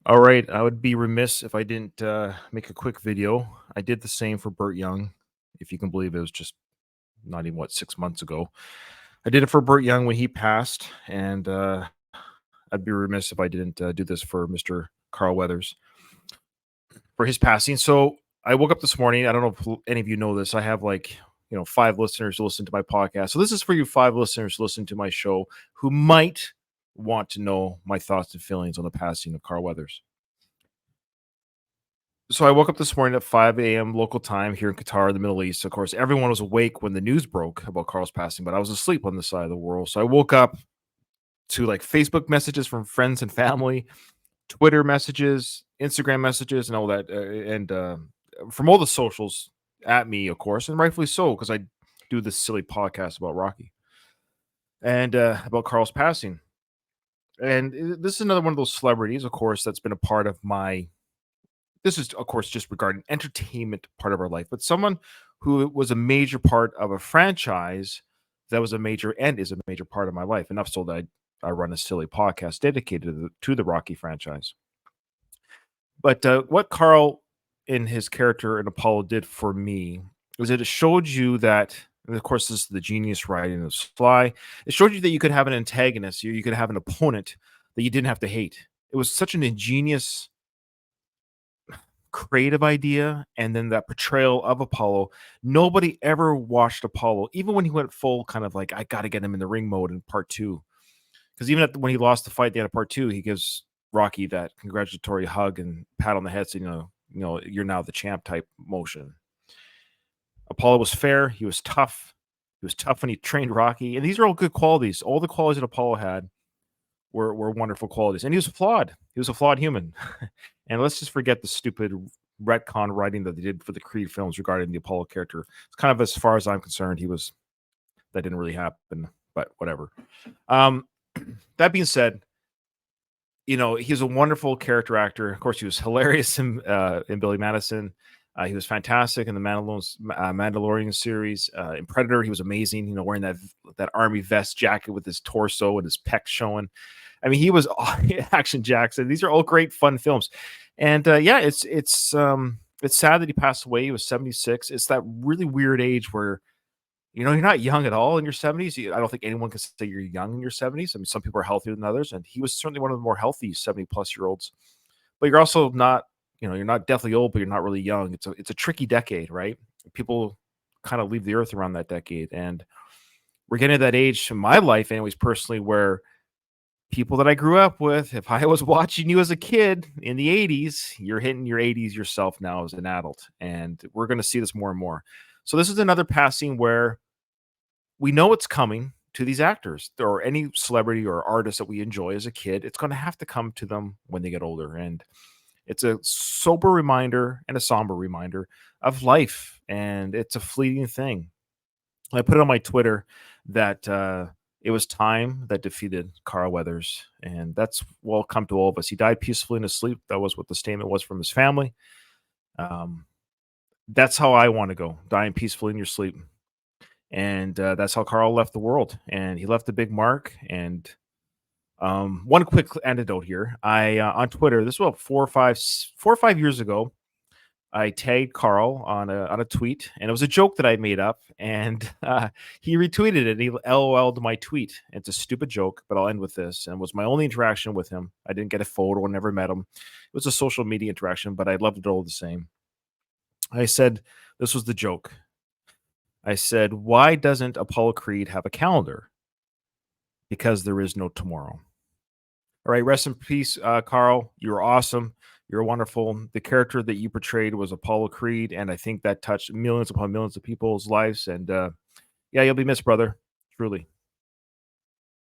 All right, I would be remiss if I didn't make a quick video. I did the same for Burt Young, if you can believe it was just not even 6 months ago. I did it for Burt Young when he passed, and I'd be remiss if I didn't do this for Mr. Carl Weathers for his passing. So I woke up this morning. I don't know if any of you know this. I have five listeners who listen to my podcast. So this is for you five listeners who listen to my show who might want to know my thoughts and feelings on the passing of Carl Weathers. So I woke up this morning at 5 a.m. local time here in Qatar, in the Middle East. Of course, everyone was awake when the news broke about Carl's passing, but I was asleep on this side of the world. So I woke up to like Facebook messages from friends and family, Twitter messages, Instagram messages, and all that, and from all the socials at me, of course, and rightfully so, because I do this silly podcast about Rocky and about Carl's passing. And this is another one of those celebrities, of course, that's been a part of my this is of course just regarding entertainment part of our life, but someone who was a major part of a franchise that was a major and is a major part of my life. Enough so that I run a silly podcast dedicated to the Rocky franchise. But what Carl in his character in Apollo did for me was that it showed you that, and of course, this is the genius writing of Sly. It showed you that you could have an antagonist, you could have an opponent that you didn't have to hate. It was such an ingenious creative idea, and then that portrayal of Apollo. Nobody ever watched Apollo, even when he went full kind of like, I got to get him in the ring mode in part two. Because even when he lost the fight at the end of part two, he gives Rocky that congratulatory hug and pat on the head, saying, you're now the champ type motion. Apollo was fair. He was tough. He was tough when he trained Rocky. And these are all good qualities. All the qualities that Apollo had were wonderful qualities. And he was flawed. He was a flawed human. And let's just forget the stupid retcon writing that they did for the Creed films regarding the Apollo character. It's kind of, as far as I'm concerned, that didn't really happen, but whatever. That being said, he's a wonderful character actor. Of course, he was hilarious in Billy Madison. He was fantastic in the Mandalorian series. In Predator, he was amazing. Wearing that army vest jacket with his torso and his pecs showing. I mean, he was Action Jackson. These are all great, fun films. And it's sad that he passed away. He was 76. It's that really weird age where you're not young at all in your 70s. I don't think anyone can say you're young in your 70s. I mean, some people are healthier than others, and he was certainly one of the more healthy 70-plus-year-olds. But you're also not, you're not deathly old, but you're not really young. It's a tricky decade, right? People kind of leave the earth around that decade, and we're getting to that age in my life, anyways, personally, where people that I grew up with, if I was watching you as a kid in the 80s, you're hitting your 80s yourself now as an adult. And we're going to see this more and more. So this is another passing where we know it's coming to these actors or any celebrity or artist that we enjoy as a kid. It's going to have to come to them when they get older. And it's a sober reminder and a somber reminder of life. And it's a fleeting thing. I put it on my Twitter that it was time that defeated Carl Weathers, and that's will come to all of us. He died peacefully in his sleep. That was what the statement was from his family. Um, that's how I want to go, dying peacefully in your sleep, and that's how Carl left the world, and he left a big mark. And one quick anecdote here: I on Twitter, this was about 4 or 5 years ago. I tagged Carl on a tweet, and it was a joke that I made up, and he retweeted it. And he LOL'd my tweet. It's a stupid joke, but I'll end with this. And it was my only interaction with him. I didn't get a photo, never met him. It was a social media interaction, but I loved it all the same. I said, this was the joke. I said, why doesn't Apollo Creed have a calendar? Because there is no tomorrow. All right, rest in peace, Carl. You're awesome. You're wonderful. The character that you portrayed was Apollo Creed, and I think that touched millions upon millions of people's lives. And yeah, you'll be missed, brother. Truly.